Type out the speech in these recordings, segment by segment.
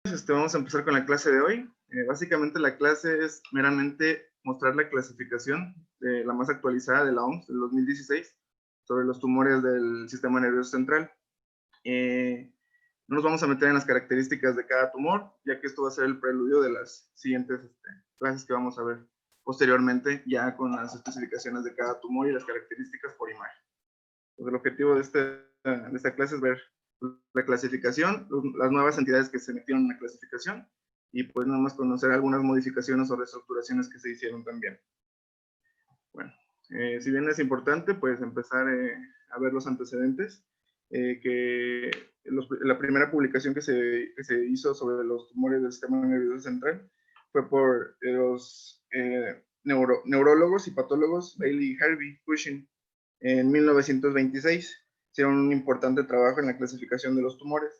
Vamos a empezar con la clase de hoy. Básicamente la clase es meramente mostrar la clasificación de la más actualizada de la OMS del 2016 sobre los tumores del sistema nervioso central. No nos vamos a meter en las características de cada tumor, ya que esto va a ser el preludio de las siguientes clases que vamos a ver posteriormente, ya con las especificaciones de cada tumor y las características por imagen. Pues el objetivo de esta clase es ver la clasificación, las nuevas entidades que se metieron en la clasificación y pues nada más conocer algunas modificaciones o reestructuraciones que se hicieron también. Bueno, si bien es importante, pues empezar a ver los antecedentes, la primera publicación que se hizo sobre los tumores del sistema nervioso central fue por los neurólogos y patólogos Bailey y Harvey Cushing en 1926. Hicieron un importante trabajo en la clasificación de los tumores.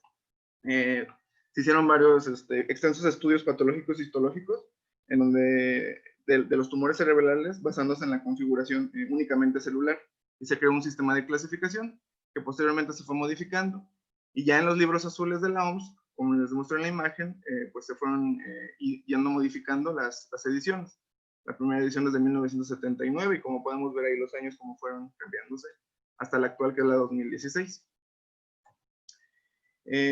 Se hicieron varios extensos estudios patológicos y histológicos en donde de los tumores cerebrales basándose en la configuración únicamente celular, y se creó un sistema de clasificación que posteriormente se fue modificando, y ya en los libros azules de la OMS, como les muestro en la imagen, pues se fueron yendo modificando las ediciones. La primera edición es de 1979 y como podemos ver ahí los años como fueron cambiándose hasta la actual, que es la 2016.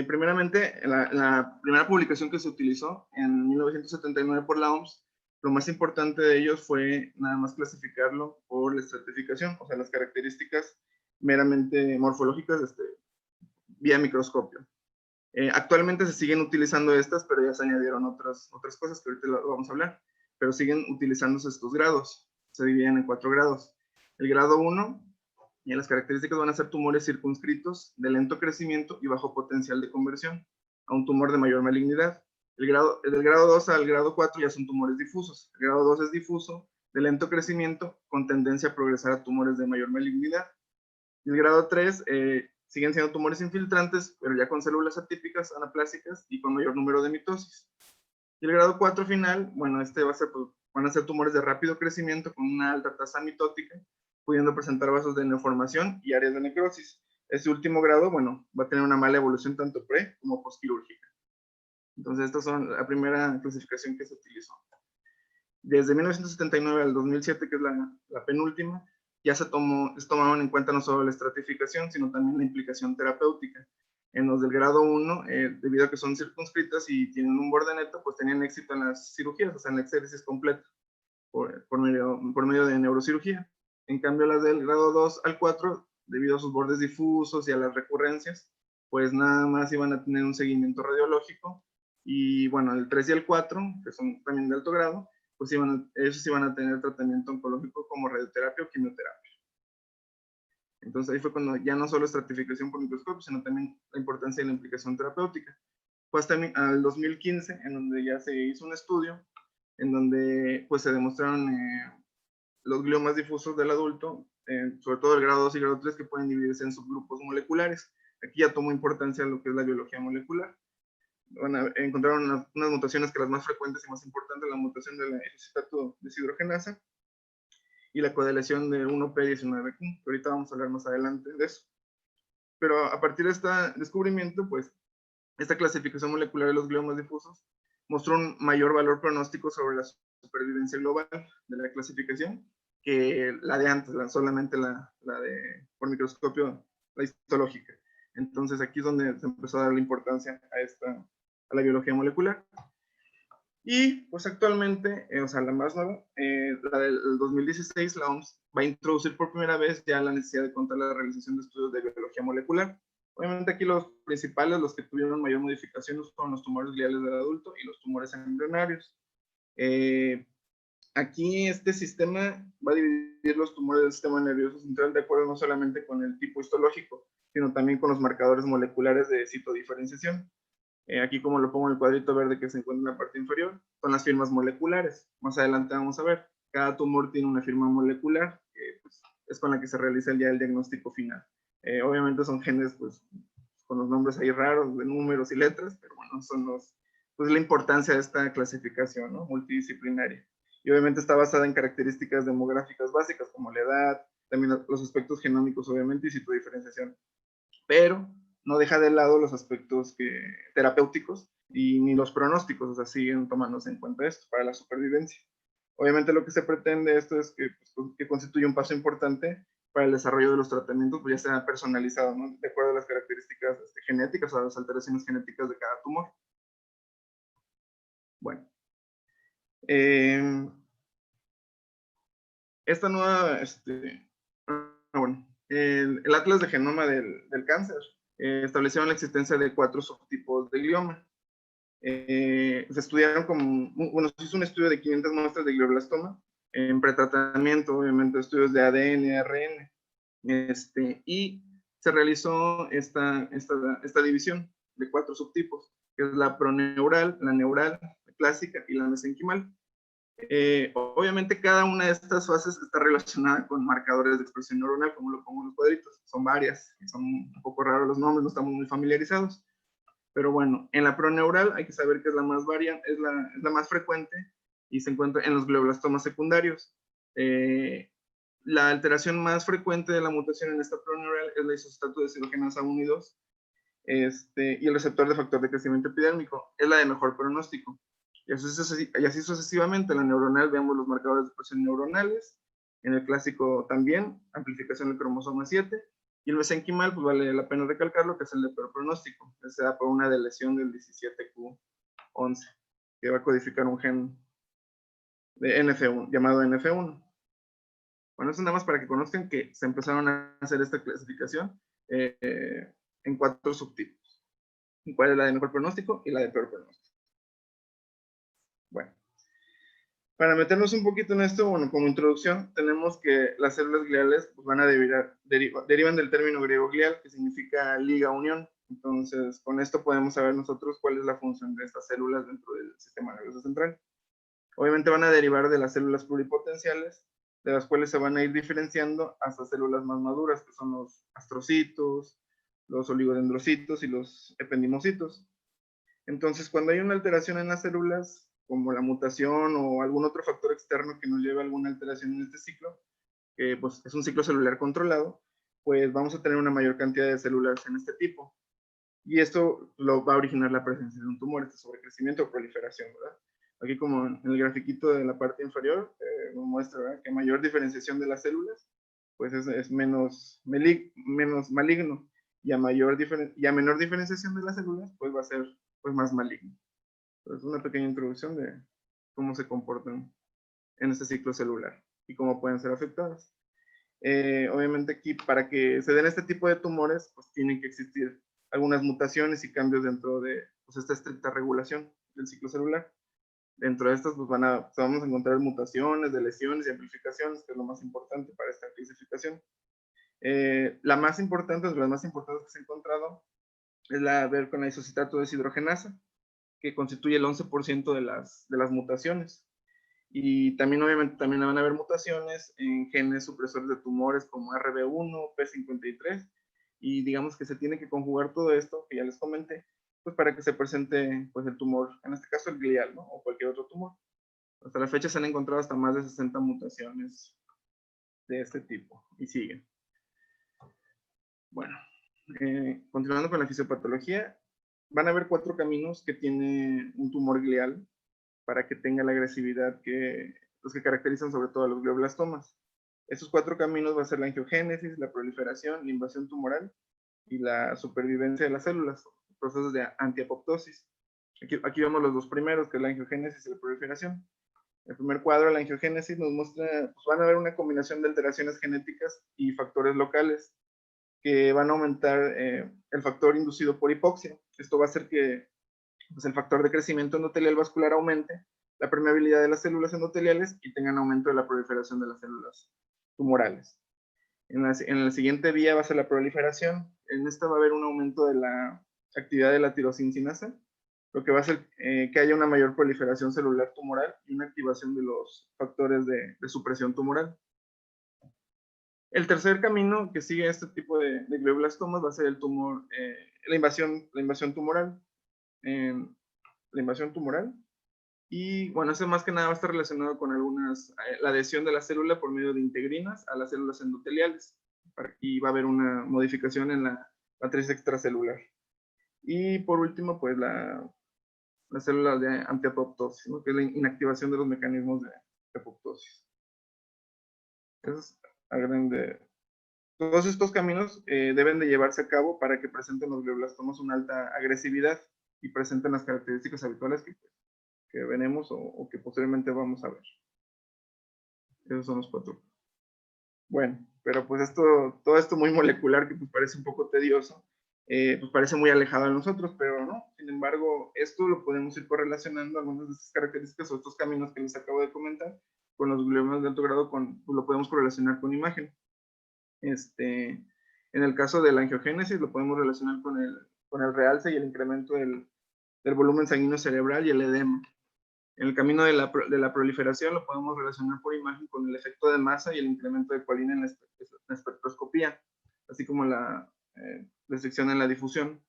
Primeramente, la primera publicación que se utilizó en 1979 por la OMS, lo más importante de ellos fue nada más clasificarlo por la estratificación, o sea, las características meramente morfológicas vía microscopio. Actualmente se siguen utilizando estas, pero ya se añadieron otras cosas que ahorita lo vamos a hablar, pero siguen utilizándose estos grados, se dividen en 4 grados. El grado 1, y las características van a ser tumores circunscritos, de lento crecimiento y bajo potencial de conversión a un tumor de mayor malignidad. Del grado 2 al grado 4 ya son tumores difusos. El grado 2 es difuso, de lento crecimiento, con tendencia a progresar a tumores de mayor malignidad. Y el grado 3 siguen siendo tumores infiltrantes, pero ya con células atípicas, anaplásicas y con mayor número de mitosis. Y el grado 4 final, bueno, van a ser tumores de rápido crecimiento con una alta tasa mitótica, pudiendo presentar vasos de neoformación y áreas de necrosis. Este último grado, bueno, va a tener una mala evolución tanto pre como postquirúrgica. Entonces, estas son la primera clasificación que se utilizó. Desde 1979 al 2007, que es la penúltima, ya se tomaron en cuenta no solo la estratificación, sino también la implicación terapéutica. En los del grado 1, debido a que son circunscritas y tienen un borde neto, pues tenían éxito en las cirugías, o sea, en la exéresis completa, por medio de neurocirugía. En cambio, las del grado 2 al 4, debido a sus bordes difusos y a las recurrencias, pues nada más iban a tener un seguimiento radiológico. Y bueno, el 3 y el 4, que son también de alto grado, pues ellos iban a tener tratamiento oncológico como radioterapia o quimioterapia. Entonces ahí fue cuando ya no solo estratificación por microscopio, sino también la importancia de la implicación terapéutica. Fue hasta al 2015 en donde ya se hizo un estudio en donde pues se demostraron los gliomas difusos del adulto, sobre todo el grado 2 y grado 3, que pueden dividirse en subgrupos moleculares. Aquí ya tomó importancia lo que es la biología molecular. Encontraron unas mutaciones que las más frecuentes y más importantes, la mutación de la acetato deshidrogenasa y la codeleción de 1P19Q, que ahorita vamos a hablar más adelante de eso. Pero a partir de este descubrimiento, pues, esta clasificación molecular de los gliomas difusos mostró un mayor valor pronóstico sobre la supervivencia global de la clasificación que la de antes, solamente la de por microscopio, la histológica. Entonces aquí es donde se empezó a dar la importancia a la biología molecular. Y pues actualmente, o sea, la más nueva, la del 2016, la OMS va a introducir por primera vez ya la necesidad de contar la realización de estudios de biología molecular. Obviamente aquí los principales, los que tuvieron mayor modificación, son los tumores gliales del adulto y los tumores embrionarios. Aquí este sistema va a dividir los tumores del sistema nervioso central de acuerdo no solamente con el tipo histológico, sino también con los marcadores moleculares de citodiferenciación. Aquí como lo pongo en el cuadrito verde que se encuentra en la parte inferior, son las firmas moleculares. Más adelante vamos a ver, cada tumor tiene una firma molecular, que pues, es con la que se realiza ya el diagnóstico final. Obviamente son genes pues, con los nombres ahí raros, de números y letras, pero bueno, son pues la importancia de esta clasificación, ¿no? Multidisciplinaria. Y obviamente está basada en características demográficas básicas como la edad, también los aspectos genómicos obviamente y citodiferenciación. Pero no deja de lado los aspectos terapéuticos, y ni los pronósticos, o sea, siguen tomándose en cuenta esto para la supervivencia. Obviamente lo que se pretende esto es que, pues, que constituye un paso importante para el desarrollo de los tratamientos, pues ya sea personalizado, ¿no? De acuerdo a las características genéticas o a las alteraciones genéticas de cada tumor. Bueno, esta nueva, bueno, el Atlas de Genoma del Cáncer establecieron la existencia de 4 subtipos de glioma. Se estudiaron como, bueno, se hizo un estudio de 500 muestras de glioblastoma en pretratamiento, obviamente estudios de ADN, ARN, y se realizó esta división de 4 subtipos, que es la proneural, la neural, la clásica y la mesenquimal. Obviamente cada una de estas fases está relacionada con marcadores de expresión neuronal, como lo pongo en los cuadritos. Son varias, son un poco raros los nombres, no estamos muy familiarizados. Pero bueno, en la proneural hay que saber que es la más variante, es la más frecuente y se encuentra en los glioblastomas secundarios. La alteración más frecuente de la mutación en esta proneural es la isocitrato deshidrogenasa 1 y 2, y el receptor de factor de crecimiento epidérmico es la de mejor pronóstico. Y así sucesivamente. En la neuronal vemos los marcadores de expresión neuronales, en el clásico también, amplificación del cromosoma 7, y el mesenquimal, pues vale la pena recalcarlo, que es el de peor pronóstico, que se da por una deleción del 17q11, que va a codificar un gen de NF1, llamado NF1. Bueno, eso nada más para que conozcan que se empezaron a hacer esta clasificación en 4 subtipos. ¿Cuál es la de mejor pronóstico y la de peor pronóstico? Bueno, para meternos un poquito en esto, bueno, como introducción, tenemos que las células gliales pues, van a derivan del término griego glial, que significa liga unión. Entonces, con esto podemos saber nosotros cuál es la función de estas células dentro del sistema nervioso central. Obviamente van a derivar de las células pluripotenciales, de las cuales se van a ir diferenciando hasta células más maduras, que son los astrocitos, los oligodendrocitos y los ependimocitos. Entonces, cuando hay una alteración en las células, como la mutación o algún otro factor externo que nos lleve a alguna alteración en este ciclo, que pues, es un ciclo celular controlado, pues vamos a tener una mayor cantidad de células en este tipo. Y esto lo va a originar la presencia de un tumor, este sobrecrecimiento o proliferación, ¿verdad? Aquí como en el grafiquito de la parte inferior nos muestra, ¿verdad?, que mayor diferenciación de las células, pues es menos maligno, y a menor diferenciación de las células, pues va a ser pues, más maligno. Entonces, una pequeña introducción de cómo se comportan en este ciclo celular y cómo pueden ser afectadas. Obviamente aquí, para que se den este tipo de tumores, pues tienen que existir algunas mutaciones y cambios dentro de pues, esta estricta regulación del ciclo celular. Dentro de estas, pues vamos a encontrar mutaciones, de lesiones y amplificaciones, que es lo más importante para esta clasificación. La más importante, de las más importantes que se ha encontrado, es la ver con la isocitrato deshidrogenasa, que constituye el 11% de las mutaciones. Y también, obviamente, también van a haber mutaciones en genes supresores de tumores como RB1, P53, y digamos que se tiene que conjugar todo esto, que ya les comenté, pues para que se presente pues, el tumor, en este caso el glial, ¿no? O cualquier otro tumor. Hasta la fecha se han encontrado hasta más de 60 mutaciones de este tipo, y siguen. Bueno, continuando con la fisiopatología, van a haber 4 caminos que tiene un tumor glial para que tenga la agresividad que los que caracterizan sobre todo a los glioblastomas. Estos 4 caminos va a ser la angiogénesis, la proliferación, la invasión tumoral y la supervivencia de las células, procesos de antiapoptosis. Aquí vemos los 2 primeros, que es la angiogénesis y la proliferación. El primer cuadro, la angiogénesis, nos muestra, pues van a haber una combinación de alteraciones genéticas y factores locales que van a aumentar el factor inducido por hipoxia. Esto va a hacer que pues, el factor de crecimiento endotelial vascular aumente, la permeabilidad de las células endoteliales y tengan aumento de la proliferación de las células tumorales. En la siguiente vía va a ser la proliferación. En esta va a haber un aumento de la actividad de la tirosincinasa, lo que va a hacer que haya una mayor proliferación celular tumoral y una activación de los factores de supresión tumoral. El tercer camino que sigue este tipo de glioblastomas va a ser el tumor, la invasión tumoral. La invasión tumoral. Y bueno, eso más que nada va a estar relacionado con la adhesión de la célula por medio de integrinas a las células endoteliales. Y va a haber una modificación en la matriz extracelular. Y por último, pues las células de antiapoptosis, ¿no? Que es la inactivación de los mecanismos de apoptosis. Entonces, todos estos caminos deben de llevarse a cabo para que presenten los glioblastomas una alta agresividad y presenten las características habituales que veremos o que posteriormente vamos a ver. Esos son los 4. Bueno, pero pues todo esto muy molecular que pues parece un poco tedioso, pues parece muy alejado de nosotros, pero no. Sin embargo, esto lo podemos ir correlacionando, algunas de estas características o estos caminos que les acabo de comentar, con los gliomas de alto grado, pues lo podemos correlacionar con imagen. En el caso de la angiogénesis lo podemos relacionar con el realce y el incremento del volumen sanguíneo cerebral y el edema. En el camino de la proliferación lo podemos relacionar por imagen con el efecto de masa y el incremento de colina en la espectroscopía, así como la restricción en la difusión.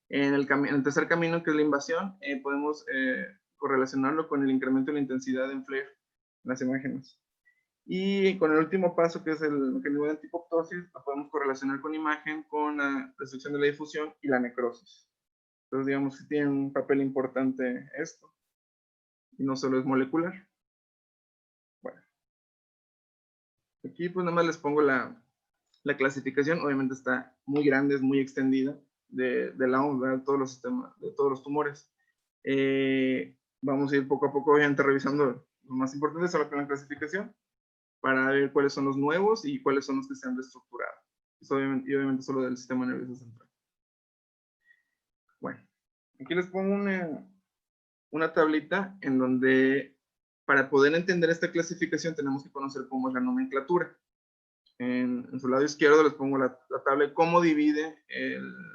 En el tercer camino, que es la invasión, podemos correlacionarlo con el incremento de la intensidad en FLAIR en las imágenes. Y con el último paso, que es el mecanismo de antipoptosis, lo podemos correlacionar con imagen, con la restricción de la difusión y la necrosis. Entonces, digamos que tiene un papel importante esto. Y no solo es molecular. Bueno. Aquí pues nada más les pongo la clasificación. Obviamente está muy grande, es muy extendida de la OMS, ¿verdad? Todos los sistemas, de todos los tumores. Vamos a ir poco a poco, obviamente, revisando lo más importante solo con la clasificación para ver cuáles son los nuevos y cuáles son los que se han reestructurado. Y obviamente solo del sistema nervioso central. Bueno, aquí les pongo una tablita en donde para poder entender esta clasificación tenemos que conocer cómo es la nomenclatura. En su lado izquierdo les pongo la tabla de cómo divide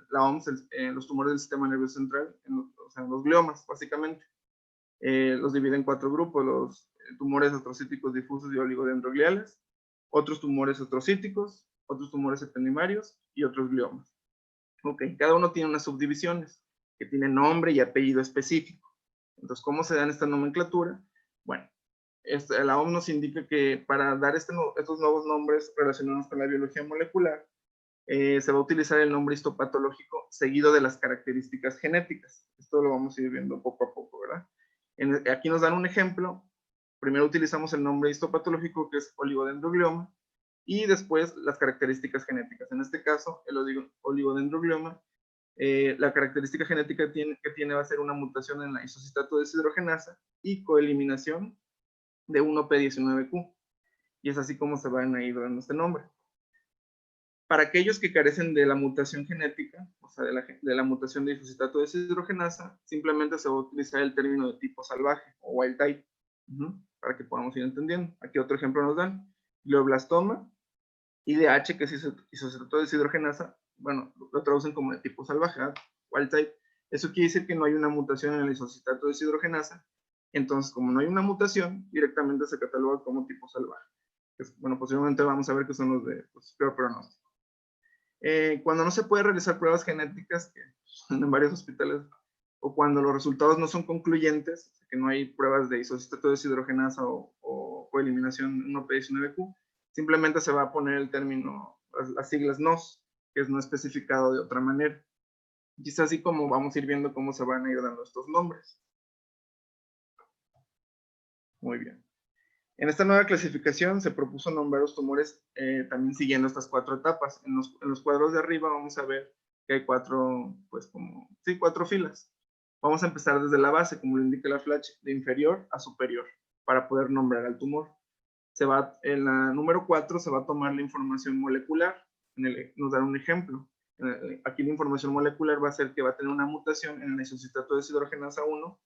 la OMS los tumores del sistema nervioso central, o sea, los gliomas, básicamente. Los divide en 4 grupos: los tumores astrocíticos difusos y oligodendrogliales, otros tumores astrocíticos, otros tumores ependimarios y otros gliomas. Ok, cada uno tiene unas subdivisiones que tienen nombre y apellido específico. Entonces, ¿cómo se dan esta nomenclatura? Bueno, la OMS nos indica que para dar estos nuevos nombres relacionados con la biología molecular, se va a utilizar el nombre histopatológico seguido de las características genéticas. Esto lo vamos a ir viendo poco a poco, ¿verdad? Aquí nos dan un ejemplo. Primero utilizamos el nombre histopatológico, que es oligodendroglioma, y después las características genéticas. En este caso, el oligodendroglioma, la característica genética que tiene va a ser una mutación en la isocistato deshidrogenasa y coeliminación de 1p19q. Y es así como se van a ir dando este nombre. Para aquellos que carecen de la mutación genética, o sea, de la mutación de isocistato deshidrogenasa, simplemente se va a utilizar el término de tipo salvaje o wild type, para que podamos ir entendiendo. Aquí otro ejemplo nos dan: glioblastoma, IDH, que es isocistato deshidrogenasa, bueno, lo traducen como de tipo salvaje, wild type. Eso quiere decir que no hay una mutación en el isocistato deshidrogenasa. Entonces, como no hay una mutación, directamente se cataloga como tipo salvaje. Bueno, posiblemente vamos a ver que son los de peor pronóstico. Cuando no se puede realizar pruebas genéticas, que son en varios hospitales, o cuando los resultados no son concluyentes, que no hay pruebas de isocistato deshidrogenasa o eliminación 1p19q, simplemente se va a poner el término, las siglas NOS, que es no especificado de otra manera. Y es así como vamos a ir viendo cómo se van a ir dando estos nombres. Muy bien. En esta nueva clasificación se propuso nombrar los tumores también siguiendo estas 4 etapas. En los cuadros de arriba vamos a ver que hay 4 filas. Vamos a empezar desde la base, como lo indica la flash, de inferior a superior, para poder nombrar al tumor. En la número 4 se va a tomar la información molecular. Nos dará un ejemplo. Aquí la información molecular va a ser que va a tener una mutación en el isocistato deshidrogenasa 1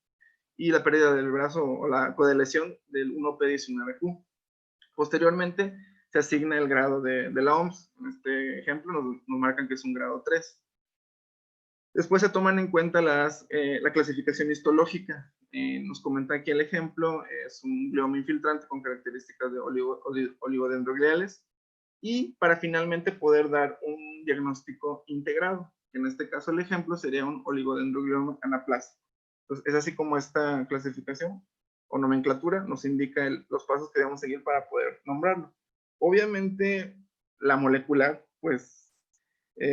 y la pérdida del brazo o la codeleción del 1p19q. Posteriormente se asigna el grado de la OMS. En este ejemplo nos marcan que es un grado 3. Después se toman en cuenta la clasificación histológica. Nos comenta aquí el ejemplo: es un glioma infiltrante con características de oligodendrogliales, y para finalmente poder dar un diagnóstico integrado. En este caso el ejemplo sería un oligodendroglioma anaplásico. Entonces, es así como esta clasificación o nomenclatura nos indica los pasos que debemos seguir para poder nombrarlo. Obviamente, la molecular, pues,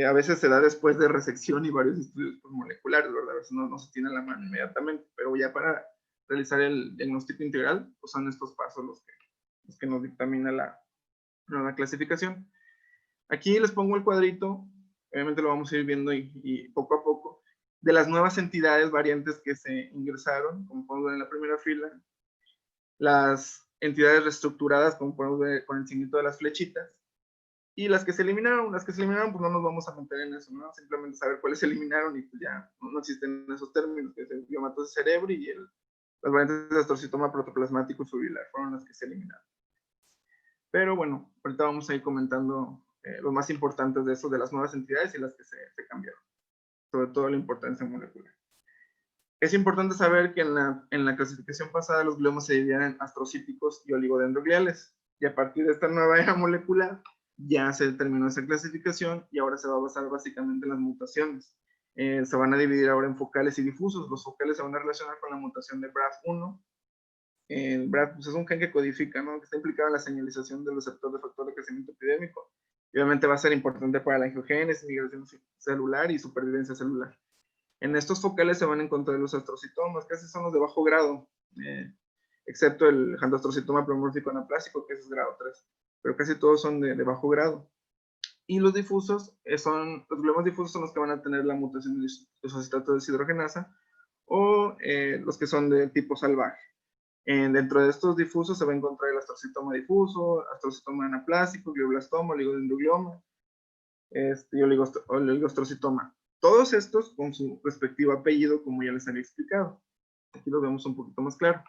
A veces se da después de resección y varios estudios moleculares, ¿verdad? A veces no se tiene a la mano inmediatamente, pero ya para realizar el diagnóstico integral, pues son estos pasos los que nos dictamina la clasificación. Aquí les pongo el cuadrito, obviamente lo vamos a ir viendo y poco a poco, de las nuevas entidades variantes que se ingresaron, como podemos ver en la primera fila, las entidades reestructuradas, como podemos ver con el signito de las flechitas, y las que se eliminaron, pues no nos vamos a meter en eso, ¿no? Simplemente saber cuáles se eliminaron y pues ya no existen esos términos, que es el gliomatosis cerebri y las variantes de astrocitoma protoplasmático subilar fueron las que se eliminaron. Pero bueno, ahorita vamos a ir comentando los más importantes de eso, de las nuevas entidades y las que se cambiaron, sobre todo la importancia molecular. Es importante saber que en la clasificación pasada los gliomas se dividían en astrocíticos y oligodendrogliales, y a partir de esta nueva era molecular ya se determinó esa clasificación y ahora se va a basar básicamente en las mutaciones. Se van a dividir ahora en focales y difusos. Los focales se van a relacionar con la mutación de BRAF1. El BRAF pues, es un gen que codifica, ¿no? Que está implicado en la señalización del receptor de factor de crecimiento epidémico. Y obviamente va a ser importante para la angiogénesis, migración celular y supervivencia celular. En estos focales se van a encontrar los astrocitomas, casi son los de bajo grado, excepto el jandoastrocitoma pleomórfico anaplásico, que es grado 3, pero casi todos son de bajo grado. Y los difusos, los gliomas difusos son los que van a tener la mutación de isocitrato deshidrogenasa, o los que son de tipo salvaje. Dentro de estos difusos se va a encontrar el astrocitoma difuso, astrocitoma anaplásico, glioblastoma, oligodendroglioma, y oligoastrocitoma. Todos estos con su respectivo apellido, como ya les había explicado. Aquí lo vemos un poquito más claro.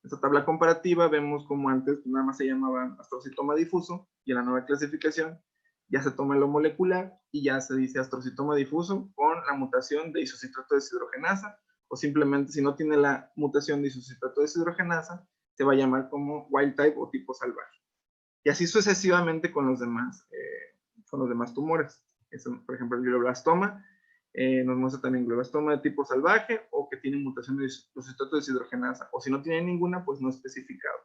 En esta tabla comparativa vemos como antes nada más se llamaba astrocitoma difuso y en la nueva clasificación ya se toma lo molecular y ya se dice astrocitoma difuso con la mutación de isocitrato deshidrogenasa, o simplemente si no tiene la mutación de isocitrato deshidrogenasa se va a llamar como wild type o tipo salvaje. Y así sucesivamente con los demás tumores. Por ejemplo, el glioblastoma nos muestra también glioblastoma de tipo salvaje o que tiene mutación de isocitrato deshidrogenasa, o si no tiene ninguna, pues no especificado.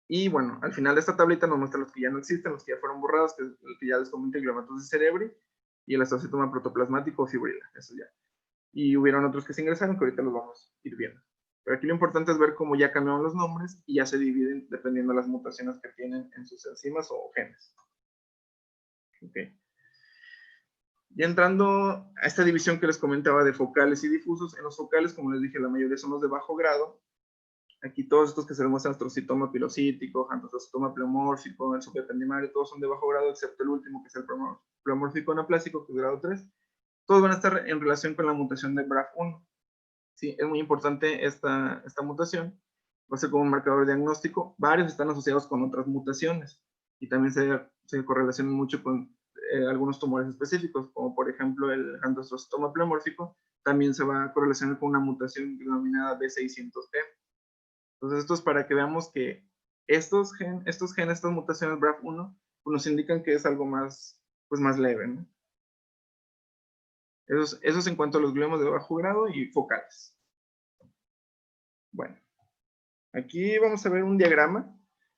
Y bueno, al final de esta tablita nos muestra los que ya no existen, los que ya fueron borrados, que ya les comenté, el gliomatosis cerebri y el astrocitoma protoplasmático o fibrila, eso ya. Y hubieron otros que se ingresaron que ahorita los vamos a ir viendo. Pero aquí lo importante es ver cómo ya cambiaron los nombres y ya se dividen dependiendo de las mutaciones que tienen en sus enzimas o genes. Okay. Ya entrando a esta división que les comentaba de focales y difusos, en los focales, como les dije, la mayoría son los de bajo grado. Aquí todos estos que se demuestran astrocitoma pilocítico, jantoastrocitoma pleomórfico, el subependimarios, todos son de bajo grado, excepto el último, que es el pleomórfico anaplásico, que es grado 3. Todos van a estar en relación con la mutación de BRAF1. Sí, es muy importante esta mutación. Va a ser como un marcador diagnóstico. Varios están asociados con otras mutaciones y también se correlacionan mucho con algunos tumores específicos, como por ejemplo el jantoastrocitoma pleomórfico, también se va a correlacionar con una mutación denominada B600G. Entonces, esto es para que veamos que estos genes, estas mutaciones BRAF1, pues nos indican que es algo más, pues más leve, ¿no? Eso es en cuanto a los gliomas de bajo grado y focales. Bueno, aquí vamos a ver un diagrama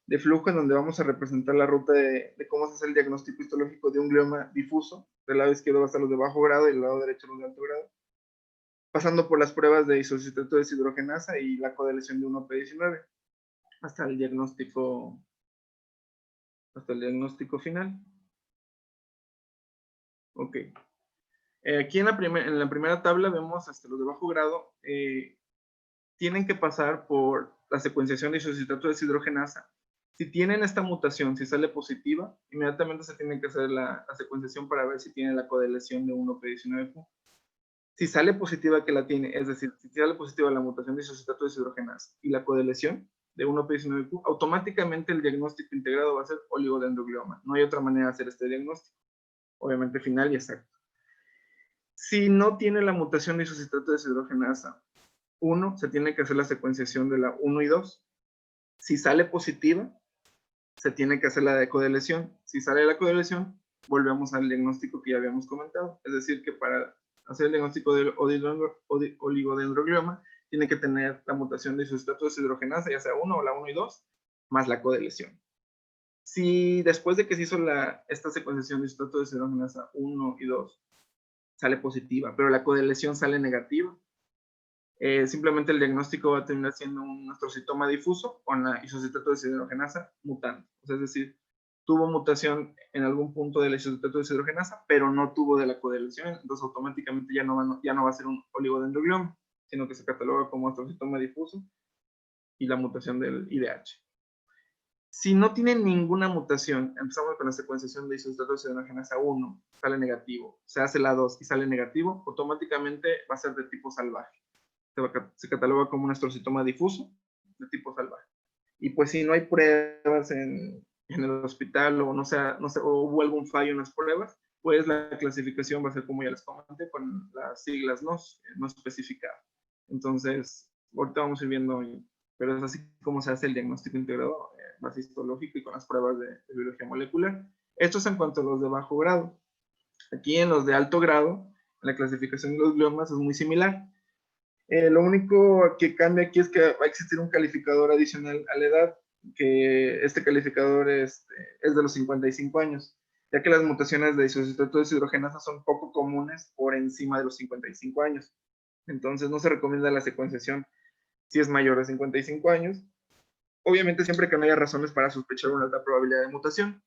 de flujo en donde vamos a representar la ruta de cómo se hace el diagnóstico histológico de un glioma difuso. Del lado izquierdo va a estar los de bajo grado y del lado derecho los de alto grado, pasando por las pruebas de isocitrato deshidrogenasa y la codeleción de 1P19 hasta el diagnóstico final. Ok. Aquí en la primera tabla vemos los de bajo grado tienen que pasar por la secuenciación de isocitrato deshidrogenasa. Si tienen esta mutación, si sale positiva, inmediatamente se tiene que hacer la secuenciación para ver si tiene la codeleción de 1P19Q. Si sale positiva que la tiene, es decir, si sale positiva la mutación de isocitrato deshidrogenasa y la codeleción de 1P19Q, automáticamente el diagnóstico integrado va a ser oligodendroglioma. No hay otra manera de hacer este diagnóstico. Obviamente final y exacto. Si no tiene la mutación de isocitrato deshidrogenasa 1, se tiene que hacer la secuenciación de la 1 y 2. Si sale positiva, se tiene que hacer la de codeleción. Si sale la codeleción, volvemos al diagnóstico que ya habíamos comentado. Es decir, que para hacer el diagnóstico del oligodendroglioma, tiene que tener la mutación de isocitrato deshidrogenasa, ya sea 1 o la 1 y 2, más la codeleción. Si después de que se hizo esta secuenciación de isótopo de deshidrogenasa 1 y 2 sale positiva, pero la codeleción sale negativa, simplemente el diagnóstico va a terminar siendo un astrocitoma difuso con la isocitato deshidrogenasa mutante. O sea, es decir, tuvo mutación en algún punto de la isocitato deshidrogenasa, pero no tuvo de la codeleción, entonces automáticamente ya no va a ser un oligodendroglioma, sino que se cataloga como astrocitoma difuso y la mutación del IDH. Si no tiene ninguna mutación, empezamos con la secuenciación de isocitato deshidrogenasa 1, sale negativo, se hace la 2 y sale negativo, automáticamente va a ser de tipo salvaje. Se cataloga como un astrocitoma difuso de tipo salvaje. Y pues si no hay pruebas en el hospital o no sé, o hubo algún fallo en las pruebas, pues la clasificación va a ser como ya les comenté, con las siglas no especificadas. Entonces, ahorita vamos a ir viendo, pero es así como se hace el diagnóstico integrado, más histológico y con las pruebas de biología molecular. Esto es en cuanto a los de bajo grado. Aquí en los de alto grado, la clasificación de los gliomas es muy similar. Lo único que cambia aquí es que va a existir un calificador adicional a la edad, que este calificador es de los 55 años, ya que las mutaciones de isocitato deshidrogenasa son poco comunes por encima de los 55 años. Entonces no se recomienda la secuenciación si es mayor de 55 años. Obviamente siempre que no haya razones para sospechar una alta probabilidad de mutación.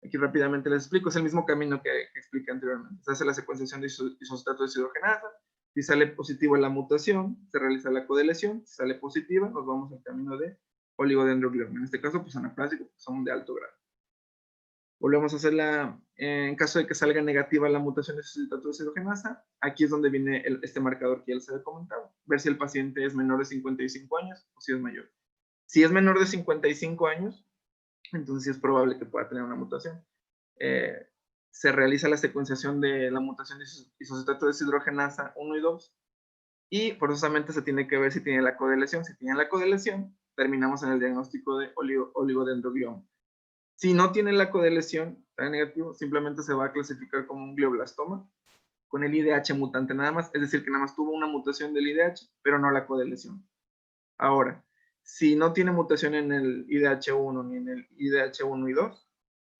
Aquí rápidamente les explico, es el mismo camino que expliqué anteriormente. Se hace la secuenciación de isocitato deshidrogenasa. Si sale positivo la mutación, se realiza la codeleción. Si sale positiva, nos vamos al camino de oligodendroglioma. En este caso, pues anaplásico, pues son de alto grado. Volvemos a hacerla en caso de que salga negativa la mutación de isocitato deshidrogenasa. Aquí es donde viene este marcador que ya les había comentado. Ver si el paciente es menor de 55 años o si es mayor. Si es menor de 55 años, entonces sí es probable que pueda tener una mutación. Se realiza la secuenciación de la mutación de isocitato deshidrogenasa 1 y 2 y forzosamente se tiene que ver si tiene la codeleción. Si tiene la codeleción, terminamos en el diagnóstico de oligodendroglioma. Si no tiene la codeleción, está negativo, simplemente se va a clasificar como un glioblastoma con el IDH mutante nada más, es decir, que nada más tuvo una mutación del IDH, pero no la codeleción. Ahora, si no tiene mutación en el IDH1 ni en el IDH1 y 2,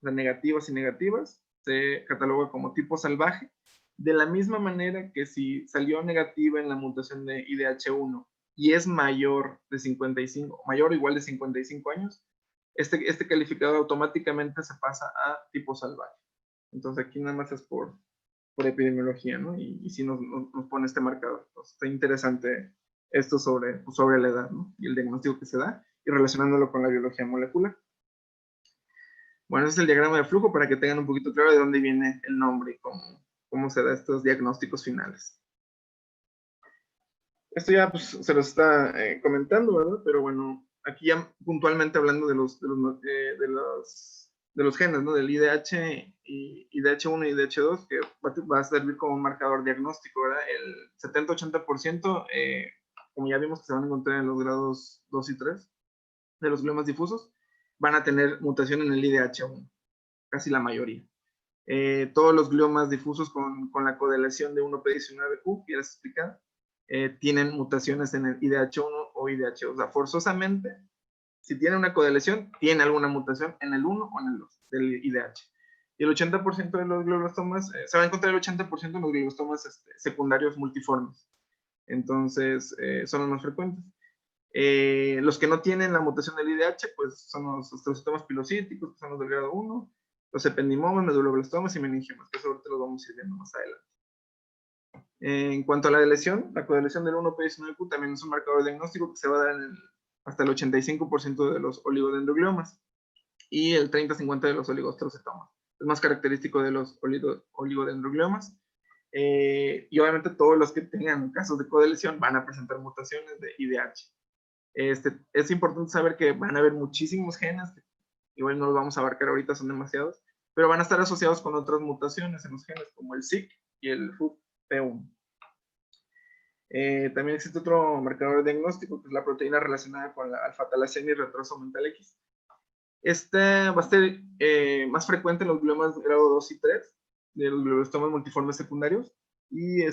las negativas y negativas, se cataloga como tipo salvaje, de la misma manera que si salió negativa en la mutación de IDH1 y es mayor de 55, mayor o igual de 55 años, este calificador automáticamente se pasa a tipo salvaje. Entonces aquí nada más es por epidemiología, ¿no? Y si nos pone este marcador. Entonces, está interesante esto sobre la edad, ¿no? Y el diagnóstico que se da y relacionándolo con la biología molecular. Bueno, ese es el diagrama de flujo para que tengan un poquito claro de dónde viene el nombre y cómo se dan estos diagnósticos finales. Esto ya pues, se los está comentando, ¿verdad? Pero bueno, aquí ya puntualmente hablando de los genes, ¿no? Del IDH, y IDH1 y IDH2, que va a servir como un marcador diagnóstico, ¿verdad? El 70-80%, como ya vimos que se van a encontrar en los grados 2 y 3 de los gliomas difusos, van a tener mutación en el IDH1, casi la mayoría. Todos los gliomas difusos con la codeleción de 1p19q, que ya les explicar, tienen mutaciones en el IDH1 o IDH2. O sea, forzosamente, si tiene una codeleción, tiene alguna mutación en el 1 o en el 2 del IDH. Y el 80% de los glioblastomas, se va a encontrar el 80% de los glioblastomas secundarios multiformes. Entonces, son los más frecuentes. Los que no tienen la mutación del IDH, pues son los astrocitomas pilocíticos, que son los del grado 1, los ependimomas, meduloblastomas y meningiomas, que eso ahorita los vamos a ir viendo más adelante. En cuanto a la deleción, la codeleción del 1p19q también es un marcador diagnóstico que se va a dar hasta el 85% de los oligodendrogliomas y el 30-50% de los oligoastrocitomas. Es más característico de los oligodendrogliomas. Y obviamente todos los que tengan casos de codeleción van a presentar mutaciones de IDH. Es importante saber que van a haber muchísimos genes, que igual no los vamos a abarcar ahorita, son demasiados, pero van a estar asociados con otras mutaciones en los genes, como el SIC y el FUP-P1. También existe otro marcador diagnóstico, que es la proteína relacionada con la alfa-talasemia y retraso mental X. Esta va a ser más frecuente en los gliomas de grado 2 y 3, de los glioblastomas multiformes secundarios, y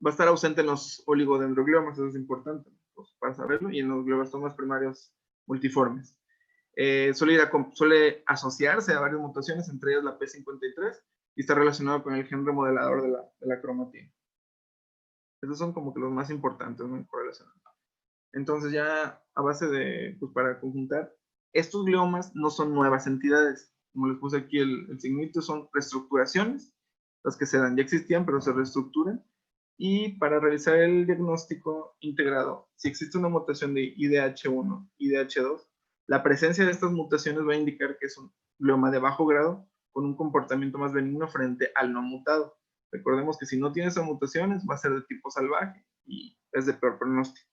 va a estar ausente en los oligodendrogliomas, eso es importante pues, para saberlo, y en los glioblastomas primarios multiformes. Suele asociarse a varias mutaciones, entre ellas la P53, y está relacionado con el gen remodelador de la cromatina. Esos son como que los más importantes, ¿no? Correlacionados. Entonces ya a base de, pues para conjuntar, estos gliomas no son nuevas entidades. Como les puse aquí el signito, son reestructuraciones, las que se dan, ya existían, pero se reestructuran. Y para realizar el diagnóstico integrado, si existe una mutación de IDH1, IDH2, la presencia de estas mutaciones va a indicar que es un glioma de bajo grado con un comportamiento más benigno frente al no mutado. Recordemos que si no tiene esas mutaciones, va a ser de tipo salvaje y es de peor pronóstico.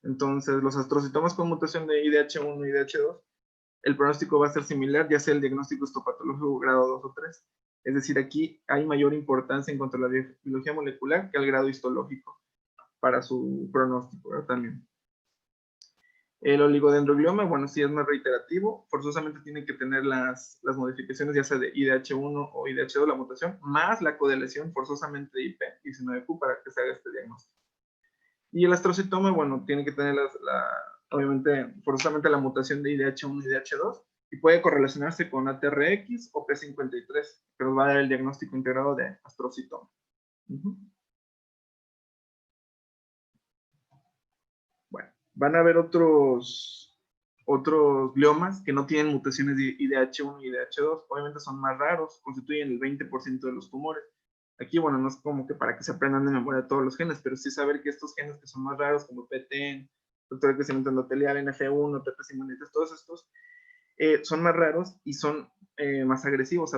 Entonces, los astrocitomas con mutación de IDH1 y IDH2, el pronóstico va a ser similar, ya sea el diagnóstico histopatológico grado 2 o 3. Es decir, aquí hay mayor importancia en cuanto a la biología molecular que al grado histológico para su pronóstico, ¿verdad? También. El oligodendroglioma, bueno, sí es más reiterativo, forzosamente tiene que tener las modificaciones ya sea de IDH1 o IDH2, la mutación, más la codeleción forzosamente de IP19Q para que se haga este diagnóstico. Y el astrocitoma, bueno, tiene que tener obviamente, forzosamente la mutación de IDH1 y IDH2 y puede correlacionarse con ATRX o P53, que nos va a dar el diagnóstico integrado de astrocitoma. Bueno, van a haber otros gliomas que no tienen mutaciones de IDH1 y IDH2, obviamente son más raros, constituyen el 20% de los tumores. Aquí, bueno, no es como que para que se aprendan de memoria todos los genes, pero sí saber que estos genes que son más raros, como PTEN, factor de crecimiento endotelial, NF1, PP53, todos estos, son más raros y son más agresivos,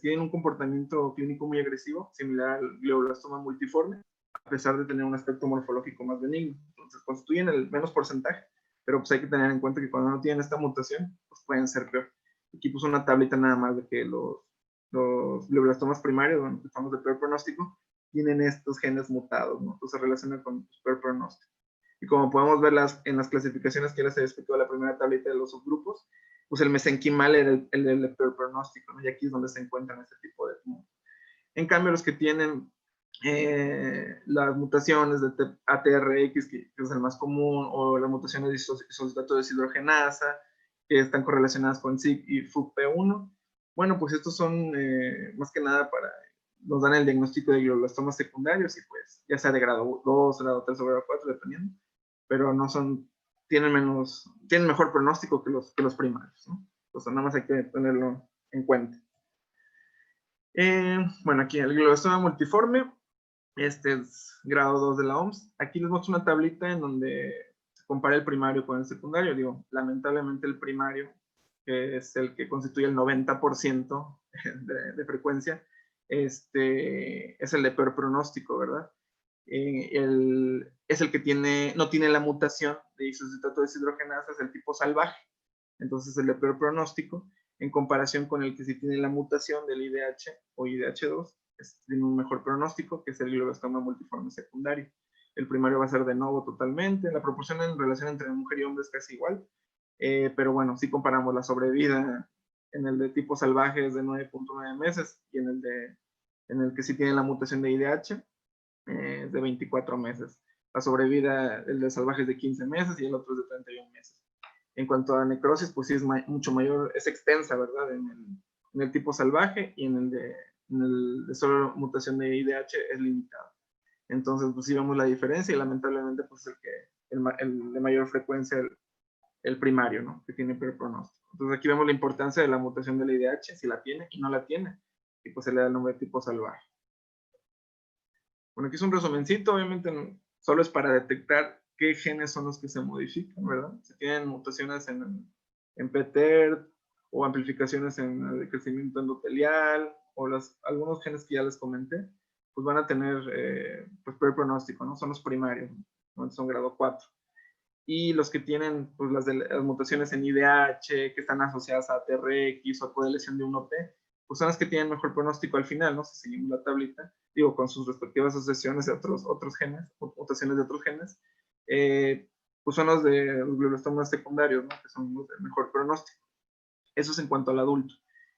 tienen un comportamiento clínico muy agresivo, similar al glioblastoma multiforme, a pesar de tener un aspecto morfológico más benigno. Entonces, constituyen el menos porcentaje, pero pues hay que tener en cuenta que cuando no tienen esta mutación, pues pueden ser peor. Aquí puse una tablita nada más de que los glioblastomas primarios, bueno, que estamos de peor pronóstico, tienen estos genes mutados, ¿no? Entonces se relaciona con peor pronóstico. Y como podemos ver en las clasificaciones que les he explicado la primera tablita de los subgrupos, pues el mesenquimal era el del peor pronóstico, ¿no? Y aquí es donde se encuentran este tipo de tumores. En cambio, los que tienen las mutaciones de ATRX, que es el más común, o las mutaciones de isositato deshidrogenasa, que están correlacionadas con SIG y FUP1, bueno, pues estos son más que nada nos dan el diagnóstico de glioblastomas secundarios, y pues ya sea de grado 2, grado 3 o grado 4, dependiendo, pero no son, tienen mejor pronóstico que los primarios, ¿no? Entonces nada más hay que tenerlo en cuenta. Bueno, aquí el glioblastoma multiforme, este es grado 2 de la OMS. Aquí les muestro una tablita en donde se compara el primario con el secundario. Digo, lamentablemente el primario, que es el que constituye el 90% de frecuencia, es el de peor pronóstico, ¿verdad? Es el que no tiene la mutación de isositato deshidrogenasa, es el tipo salvaje. Entonces el de peor pronóstico, en comparación con el que sí tiene la mutación del IDH o IDH2, tiene un mejor pronóstico, que es el glioblastoma multiforme secundario. El primario va a ser de novo totalmente, la proporción en relación entre mujer y hombre es casi igual, pero bueno, si comparamos la sobrevida en el de tipo salvaje es de 9.9 meses y en el que sí tiene la mutación de IDH es de 24 meses. La sobrevida, el de salvaje es de 15 meses y el otro es de 31 meses. En cuanto a necrosis, pues sí es mucho mayor, es extensa, ¿verdad? En el tipo salvaje, y en el de solo mutación de IDH es limitado. Entonces, pues sí vemos la diferencia, y lamentablemente, pues el de mayor frecuencia, el primario, ¿no? Que tiene peor pronóstico. Entonces aquí vemos la importancia de la mutación del IDH, si la tiene y no la tiene, y pues se le da el nombre de tipo salvaje. Bueno, aquí es un resumencito, obviamente solo es para detectar qué genes son los que se modifican, ¿verdad? Si tienen mutaciones en PTER o amplificaciones en el crecimiento endotelial o algunos genes que ya les comenté, pues van a tener pues peor pronóstico, ¿no? Son los primarios, ¿no? Son grado 4. Y los que tienen pues las mutaciones en IDH que están asociadas a TRX o a codeleción de 1P, pues son las que tienen mejor pronóstico al final, ¿no? Si seguimos la tablita, digo, con sus respectivas asociaciones de otros genes, o mutaciones de otros genes, pues son los de los glioblastomas secundarios, ¿no? Que son los de mejor pronóstico. Eso es en cuanto al adulto.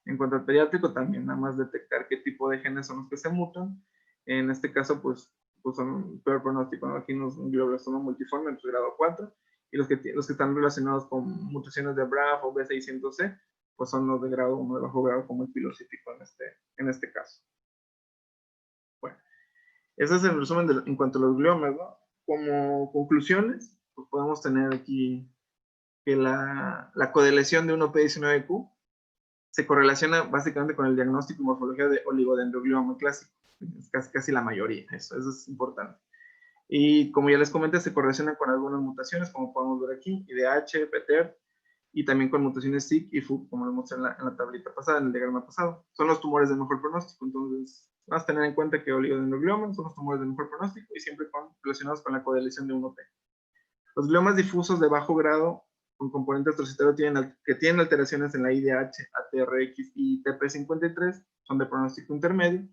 En cuanto al pediátrico, también nada más detectar qué tipo de genes son los que se mutan. En este caso, pues son peor pronóstico, ¿no? Aquí nos un glioblastoma multiforme, pues grado 4, y los que están relacionados con mutaciones de BRAF o B600C, pues son los de grado 1 de bajo grado, como el pilocítico en este caso. Bueno, ese es el resumen en cuanto a los gliomas, ¿no? Como conclusiones, pues podemos tener aquí que la codeleción de 1P19Q se correlaciona básicamente con el diagnóstico y morfología de oligodendroglioma clásico. Es casi la mayoría, eso es importante. Y como ya les comenté, se correlaciona con algunas mutaciones, como podemos ver aquí, IDH, PTER, y también con mutaciones SIC y FUC, como lo mostré en la tablita pasada, en el diagrama pasado. Son los tumores de mejor pronóstico, entonces, vas a tener en cuenta que oligodendroglioma son los tumores de mejor pronóstico y siempre relacionados con la codeleción de 1P. Los gliomas difusos de bajo grado con componente astrocitario que tienen alteraciones en la IDH, ATRX y TP53 son de pronóstico intermedio.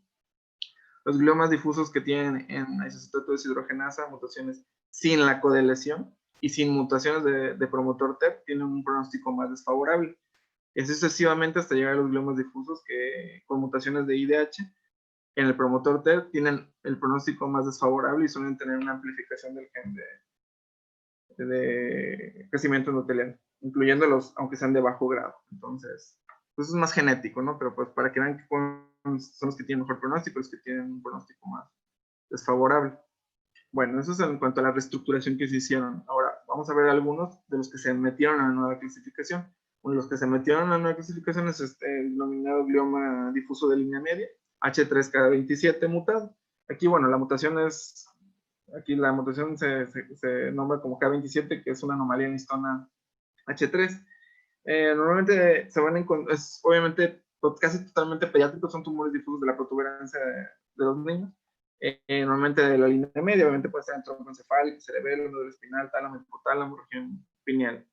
Los gliomas difusos que tienen en isocitato deshidrogenasa mutaciones sin la codeleción y sin mutaciones de promotor TEP tienen un pronóstico más desfavorable. Es sucesivamente hasta llegar a los gliomas difusos que con mutaciones de IDH en el promotor TEP tienen el pronóstico más desfavorable y suelen tener una amplificación del gen de crecimiento endotelial, incluyendo los, aunque sean de bajo grado. Entonces, pues es más genético, ¿no? Pero pues para que vean que son los que tienen mejor pronóstico, los que tienen un pronóstico más desfavorable. Bueno, eso es en cuanto a la reestructuración que se hicieron. Ahora, vamos a ver algunos de los que se metieron a la nueva clasificación. Uno de los que se metieron a la nueva clasificación es el denominado glioma difuso de línea media, H3K27 mutado. Aquí, bueno, la mutación es, aquí la mutación se nombra como K27, que es una anomalía en histona H3. Normalmente se van a encontrar, obviamente casi totalmente pediátricos, son tumores difusos de la protuberancia de los niños. Normalmente de la línea media, obviamente puede ser troncoencefálico, cerebelo, nódulo espinal, tálamo, hipotálamo, región pineal.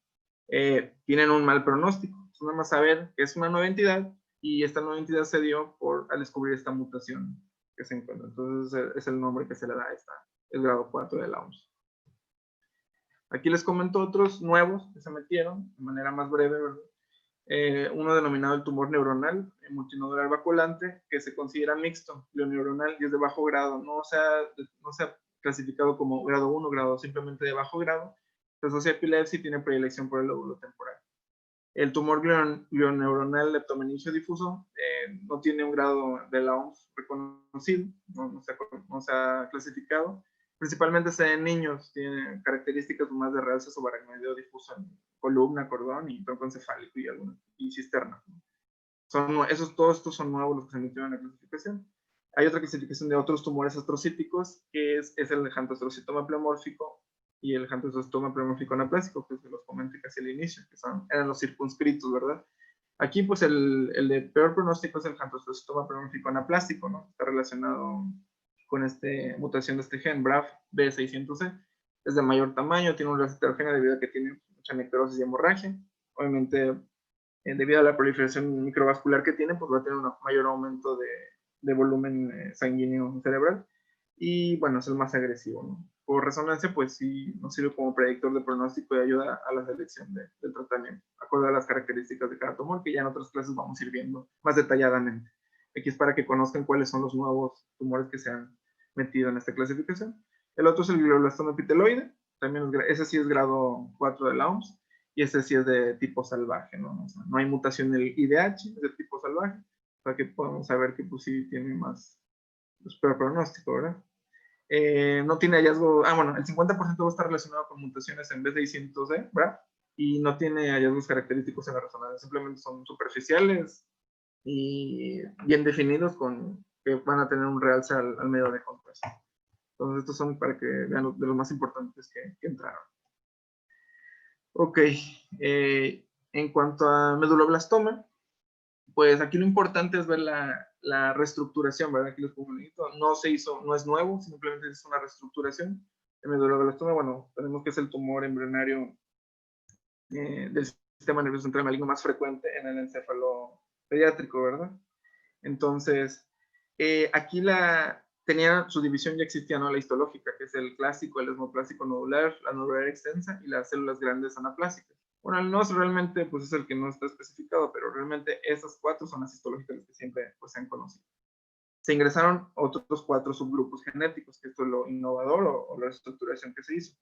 Tienen un mal pronóstico. Es nada más saber que es una nueva entidad y esta nueva entidad se dio al descubrir esta mutación que se encuentra. Entonces es el nombre que se le da a el grado 4 de la OMS. Aquí les comento otros nuevos que se metieron de manera más breve, ¿verdad? Uno denominado el tumor neuronal multinodular vaculante, que se considera mixto, glioneuronal, y es de bajo grado. No se ha clasificado como grado 1, grado 2, simplemente de bajo grado. Se asocia a epilepsia y tiene predilección por el lóbulo temporal. El tumor glioneuronal leptomeningio difuso no tiene un grado de la OMS reconocido, no se ha clasificado. Principalmente se en niños, tiene características más de realce subaracnoideo difuso en columna, cordón y tronco encefálico y cisterna. Todos estos son nuevos los que se metieron en la clasificación. Hay otra clasificación de otros tumores astrocíticos, que es el jantoastrocitoma pleomórfico y el jantoastrocitoma pleomórfico anaplásico, que se los comenté casi al inicio, que eran los circunscritos, ¿verdad? Aquí, pues, el de peor pronóstico es el jantoastrocitoma pleomórfico anaplásico, ¿no? Está relacionado con esta mutación de este gen, BRAF B600C. Es de mayor tamaño, tiene una raza heterogénea debido a que tiene mucha necrosis y hemorragia. Obviamente, debido a la proliferación microvascular que tiene, pues va a tener un mayor aumento de volumen sanguíneo cerebral. Y bueno, es el más agresivo, ¿no? Por resonancia, pues sí nos sirve como predictor de pronóstico y ayuda a la selección del tratamiento, acorde a las características de cada tumor, que ya en otras clases vamos a ir viendo más detalladamente. Aquí es para que conozcan cuáles son los nuevos tumores que se han metido en esta clasificación. El otro es el glioblastoma epiteloide, también ese sí es grado 4 de la OMS, y ese sí es de tipo salvaje, ¿no? O sea, no hay mutación en el IDH, es de tipo salvaje, para que podamos saber que pues sí tiene más peor pronóstico, ¿verdad? No tiene hallazgo, bueno, el 50% va a estar relacionado con mutaciones en B600C, ¿verdad? Y no tiene hallazgos característicos en la resonancia, simplemente son superficiales y bien definidos que van a tener un realce al medio de contraste. Entonces estos son para que vean de los más importantes que entraron. Ok, en cuanto a meduloblastoma, pues aquí lo importante es ver la reestructuración, ¿verdad? Aquí les pongo un bonito. No se hizo, no es nuevo, simplemente es una reestructuración. El meduloblastoma, bueno, tenemos que es el tumor embrionario del sistema nervioso central maligno más frecuente en el encéfalo pediátrico, ¿verdad? Entonces, aquí tenía su división, ya existía, ¿no? La histológica, que es el clásico, el desmoplásico nodular, la nodular extensa y las células grandes anaplásicas. Bueno, el NOS realmente pues, es el que no está especificado, pero realmente esas 4 son las histológicas que siempre pues, se han conocido. Se ingresaron otros 4 subgrupos genéticos, que esto es lo innovador o la estructuración que se hizo.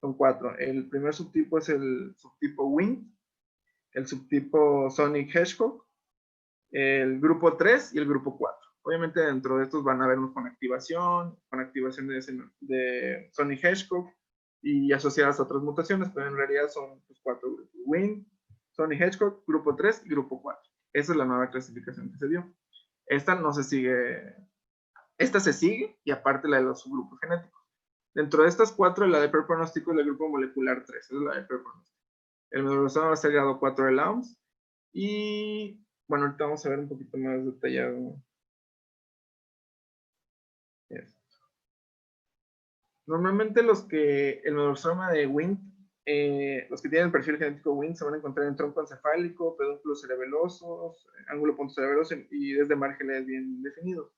Son 4. El primer subtipo es el subtipo Wind, el subtipo Sonic Hedgehog, el grupo 3 y el grupo 4. Obviamente dentro de estos van a haber con activación de Sonic Hedgehog y asociadas a otras mutaciones, pero en realidad son los 4 grupos. Wind, Sonic Hedgehog, grupo 3 y grupo 4. Esa es la nueva clasificación que se dio. Esta no se sigue, esta se sigue y aparte la de los subgrupos genéticos. Dentro de estas 4, la de peor pronóstico es el grupo molecular 3, es la de peor pronóstico. El medulosoma va a ser grado 4 de la OMS y bueno, ahorita vamos a ver un poquito más detallado esto. Normalmente el medulosoma de Wnt, los que tienen el perfil genético Wnt se van a encontrar en tronco encefálico, pedúnculos cerebelosos, ángulo pontocerebroso y desde márgenes bien definidos.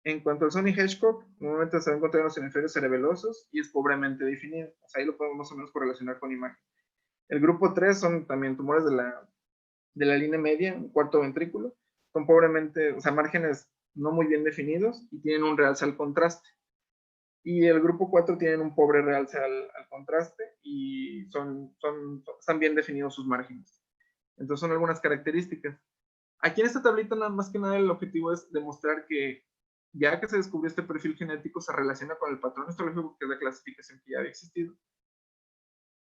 En cuanto al Sonic Hedgehog, normalmente se va a encontrar en los hemisferios cerebelosos y es pobremente definido. O sea, ahí lo podemos más o menos correlacionar con imagen. El grupo 3 son también tumores de la línea media, un cuarto ventrículo. Son pobremente, o sea, márgenes no muy bien definidos y tienen un realce al contraste. Y el grupo 4 tienen un pobre realce al contraste y están bien definidos sus márgenes. Entonces son algunas características. Aquí en esta tablita, nada más que nada, el objetivo es demostrar que ya que se descubrió este perfil genético, se relaciona con el patrón histológico, que es la clasificación que ya había existido.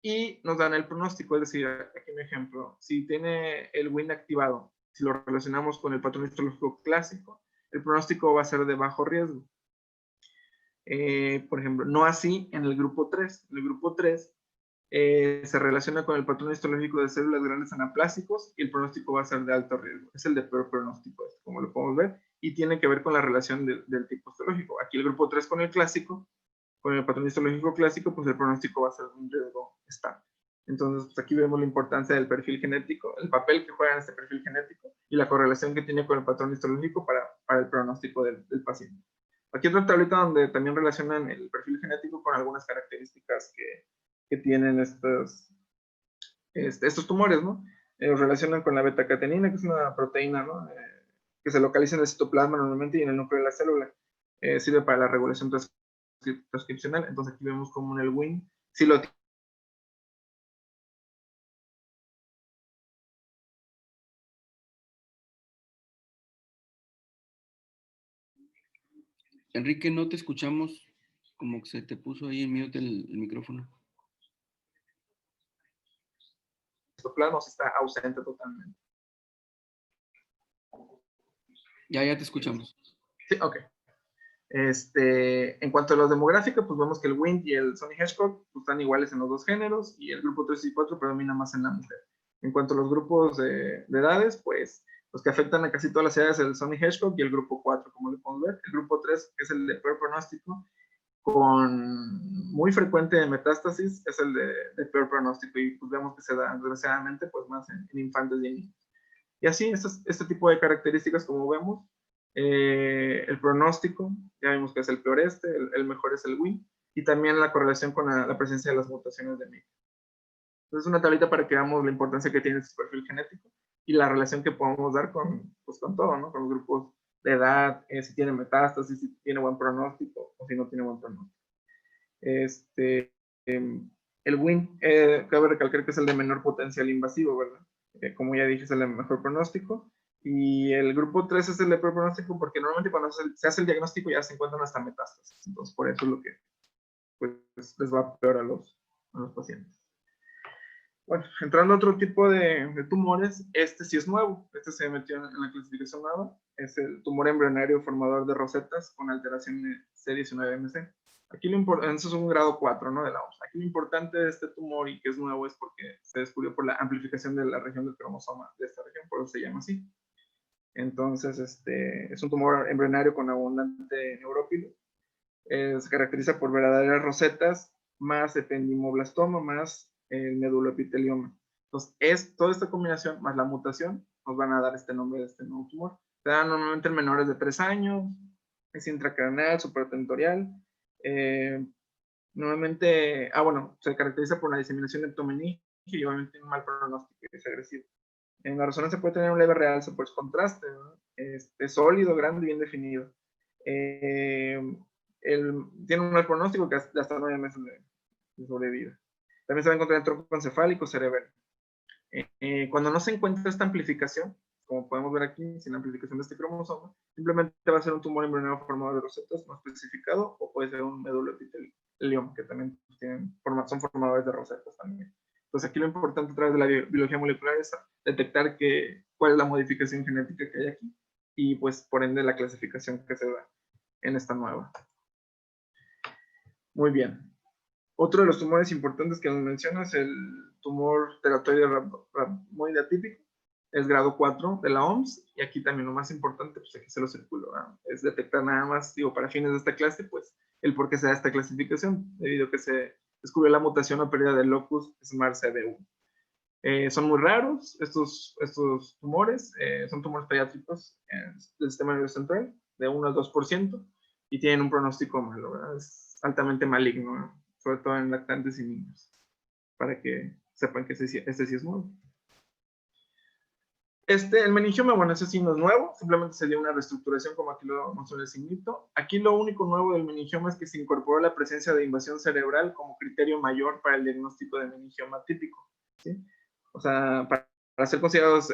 Y nos dan el pronóstico, es decir, aquí un ejemplo, si tiene el Wnt activado, si lo relacionamos con el patrón histológico clásico, el pronóstico va a ser de bajo riesgo. Por ejemplo, no así en el grupo 3. En el grupo 3 se relaciona con el patrón histológico de células grandes anaplásicos y el pronóstico va a ser de alto riesgo. Es el de peor pronóstico, como lo podemos ver, y tiene que ver con la relación del tipo histológico. Aquí el grupo 3 con el clásico, con el patrón histológico clásico, pues el pronóstico va a ser de un riesgo estable. Entonces, pues aquí vemos la importancia del perfil genético, el papel que juega en este perfil genético y la correlación que tiene con el patrón histológico para el pronóstico del paciente. Aquí otra tablita donde también relacionan el perfil genético con algunas características que tienen estos tumores, ¿no? Los relacionan con la beta-catenina, que es una proteína, ¿no? Que se localiza en el citoplasma normalmente y en el núcleo de la célula. Sirve para la regulación transcripcional. Entonces aquí vemos como en el Wnt, si lo Enrique, no te escuchamos, como que se te puso ahí en mute el micrófono. citoplasma está ausente totalmente. Ya te escuchamos. Sí, ok. En cuanto a los demográficos, pues vemos que el Wnt y el Sonic Hedgehog pues, están iguales en los dos géneros y el grupo 3 y 4 predomina más en la mujer. En cuanto a los grupos de edades, pues los que afectan a casi todas las edades es el Sonic Hedgehog y el grupo 4, como le podemos ver. El grupo 3, que es el de peor pronóstico, con muy frecuente metástasis, es el de peor pronóstico y pues vemos que se da desgraciadamente pues más en infantes y en niños. Y así, este tipo de características, como vemos, el pronóstico, ya vimos que es el peor el mejor es el Wnt, y también la correlación con la presencia de las mutaciones de MYC. Entonces, una tablita para que veamos la importancia que tiene este perfil genético y la relación que podemos dar pues, con todo, ¿no? Con los grupos de edad, si tiene metástasis, si tiene buen pronóstico o si no tiene buen pronóstico. El Wnt, cabe recalcar que es el de menor potencial invasivo, ¿verdad? Como ya dije, es el de mejor pronóstico. Y el grupo 3 es el de peor pronóstico porque normalmente cuando se hace el diagnóstico ya se encuentran hasta metástasis. Entonces, por eso es lo que pues, les va peor a los pacientes. Bueno, entrando a otro tipo de tumores, este sí es nuevo. Este se metió en la clasificación nueva. Es el tumor embrionario formador de rosetas con alteración de C19MC. Aquí lo importante, eso es un grado 4, ¿no? De la OMS. Aquí lo importante de este tumor y que es nuevo es porque se descubrió por la amplificación de la región del cromosoma de esta región, por eso se llama así. Entonces, es un tumor embrionario con abundante neurófilo. Se caracteriza por verdaderas rosetas, más ependimoblastoma, más el meduloepitelioma. Entonces, toda esta combinación más la mutación nos van a dar este nombre de este nuevo tumor. Se da normalmente en menores de 3 años, es intracraneal, supratentorial. Normalmente, se caracteriza por una diseminación ectomeningia y obviamente un mal pronóstico, es agresivo. En la resonancia puede tener un leve realce por contraste, ¿no? Sólido, grande y bien definido. tiene un mal pronóstico que hasta 9 meses de sobrevida. También se va a encontrar en tronco encefálico, cerebelo. Cuando no se encuentra esta amplificación, como podemos ver aquí, sin amplificación de este cromosoma, simplemente va a ser un tumor embrionario formado de rosetas no especificado, o puede ser un meduloepitelioma, que también son formadores de rosetas también. Entonces aquí lo importante a través de la biología molecular es detectar cuál es la modificación genética que hay aquí, y pues por ende la clasificación que se da en esta nueva. Muy bien. Otro de los tumores importantes que nos menciona es el tumor teratoide rhabdoide atípico. Es grado 4 de la OMS, y aquí también lo más importante, pues aquí se lo circulo, ¿verdad? Es detectar nada más, digo, para fines de esta clase, pues el por qué se da esta clasificación, debido a que se descubrió la mutación o pérdida del locus SMARCB1. Son muy raros estos tumores, son tumores pediátricos del sistema nervioso central, de 1 al 2%, y tienen un pronóstico malo, ¿verdad? Es altamente maligno, ¿verdad? Sobre todo en lactantes y niños, para que sepan que este sí es nuevo. El meningioma, bueno, ese sí no es nuevo, simplemente se dio una reestructuración, como aquí lo menciona el signito. Aquí lo único nuevo del meningioma es que se incorporó la presencia de invasión cerebral como criterio mayor para el diagnóstico de meningioma típico, ¿sí? O sea, para ser considerados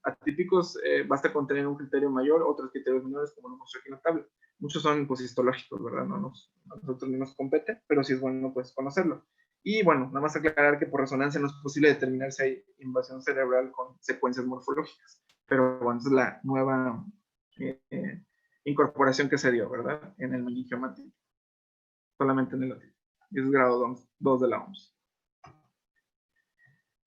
atípicos, basta con tener un criterio mayor, otros criterios menores, como lo muestro aquí en la tabla. Muchos son pues histológicos, ¿verdad? A nosotros no nos compete, pero sí es bueno pues conocerlo. Y bueno, nada más aclarar que por resonancia no es posible determinar si hay invasión cerebral con secuencias morfológicas. Pero bueno, esa es la nueva incorporación que se dio, ¿verdad? En el meningioma típico. Solamente en el atípico. Y es grado 2 de la OMS.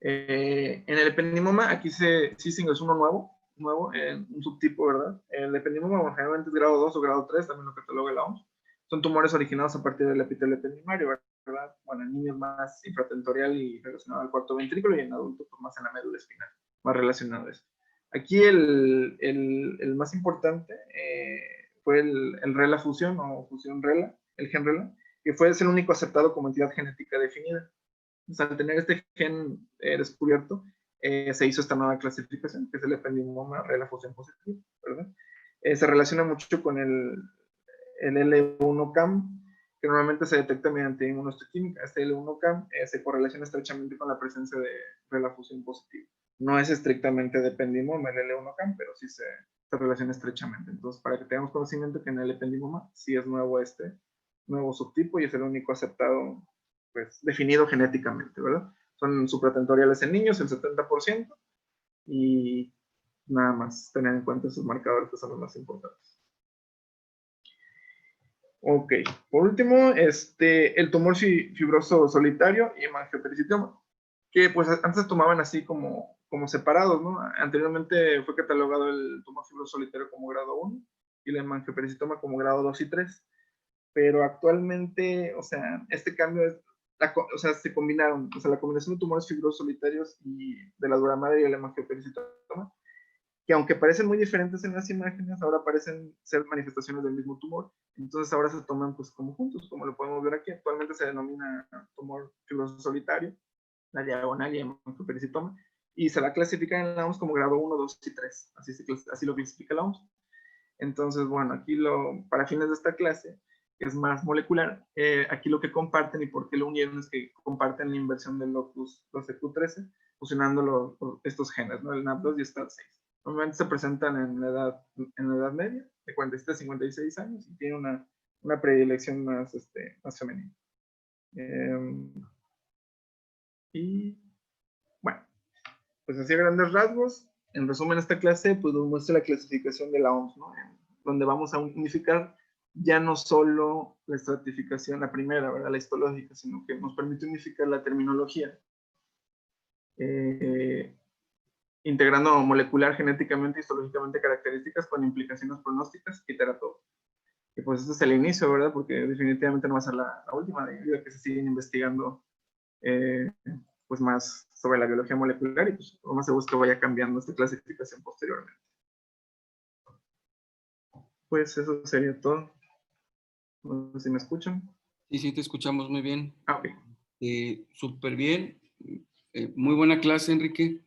En el ependimoma, aquí sí se ingresó uno nuevo, un subtipo, ¿verdad? El ependimoma, bueno, generalmente es grado 2 o grado 3, también lo cataloga la OMS. Son tumores originados a partir del epitelio ependimario, ¿verdad? Bueno, en niños más infratentorial y relacionado al cuarto ventrículo, y en adultos pues, más en la médula espinal, más relacionado a esto. Aquí el más importante fue el RELA fusión o fusión RELA, el gen RELA, que fue el único aceptado como entidad genética definida. Pues, al tener este gen descubierto, se hizo esta nueva clasificación, que es el ependimoma RELA fusión positiva, ¿verdad? Se relaciona mucho con el L1-CAM, que normalmente se detecta mediante inmunohistoquímica. Este L1-CAM se correlaciona estrechamente con la presencia de RELA fusión positiva. No es estrictamente de ependimoma el L1-CAM, pero sí se relaciona estrechamente. Entonces, para que tengamos conocimiento que en el ependimoma sí es nuevo este nuevo subtipo, y es el único aceptado, pues, definido genéticamente, ¿verdad? Son supratentoriales en niños, el 70%, y nada más tener en cuenta esos marcadores que son los más importantes. Ok, por último, el tumor fibroso solitario y hemangiopericitoma, que pues antes tomaban así como separados, ¿no? Anteriormente fue catalogado el tumor fibroso solitario como grado 1 y el hemangiopericitoma como grado 2 y 3, pero actualmente, o sea, este cambio es, o sea, se combinaron, o sea, la combinación de tumores fibrosos solitarios y de la dura madre y el hemangiopericitoma, que aunque parecen muy diferentes en las imágenes, ahora parecen ser manifestaciones del mismo tumor. Entonces ahora se toman pues como juntos, como lo podemos ver aquí. Actualmente se denomina tumor fibroso solitario, la diagonal y hemangiopericitoma, y se va a clasificar en la OMS como grado 1, 2 y 3. Así lo clasifica la OMS. Entonces, bueno, aquí para fines de esta clase, que es más molecular, aquí lo que comparten y por qué lo unieron es que comparten la inversión del locus 12q13, fusionando estos genes, ¿no? El NAP2 y STAT6. Normalmente se presentan en la edad media, de 47 a 56 años, y tiene una predilección más femenina. Y bueno, pues así a grandes rasgos, en resumen esta clase, pues nos muestra la clasificación de la OMS, ¿no? Donde vamos a unificar ya no solo la estratificación, la primera, ¿verdad? La histológica, sino que nos permite unificar la terminología. Integrando molecular, genéticamente, histológicamente características con implicaciones pronósticas y terapéuticas. Y pues este es el inicio, ¿verdad? Porque definitivamente no va a ser la última, debido a que se siguen investigando pues más sobre la biología molecular, y pues lo más seguro es que vaya cambiando esta clasificación posteriormente. Pues eso sería todo. No sé si me escuchan. Sí, te escuchamos muy bien. Ok. Súper bien. Muy buena clase, Enrique.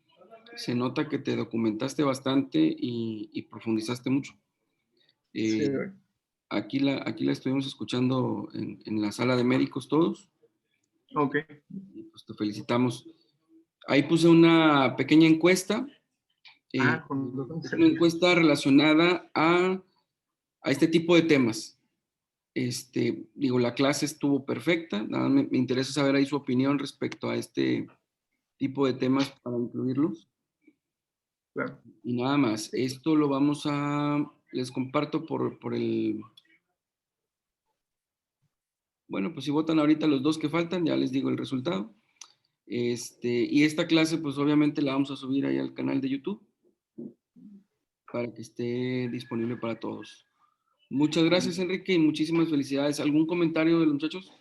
Se nota que te documentaste bastante y profundizaste mucho. Sí. aquí la estuvimos escuchando en la sala de médicos todos. Ok. Y pues te felicitamos. Ahí puse una pequeña encuesta. Con razón. Es una encuesta relacionada a este tipo de temas. Digo, la clase estuvo perfecta. Nada, me interesa saber ahí su opinión respecto a este tipo de temas para incluirlos. Claro. Y nada más. Esto lo les comparto por el... Bueno, pues si votan ahorita los dos que faltan, ya les digo el resultado. Y esta clase, pues obviamente la vamos a subir ahí al canal de YouTube para que esté disponible para todos. Muchas gracias, Enrique, y muchísimas felicidades. ¿Algún comentario de los muchachos?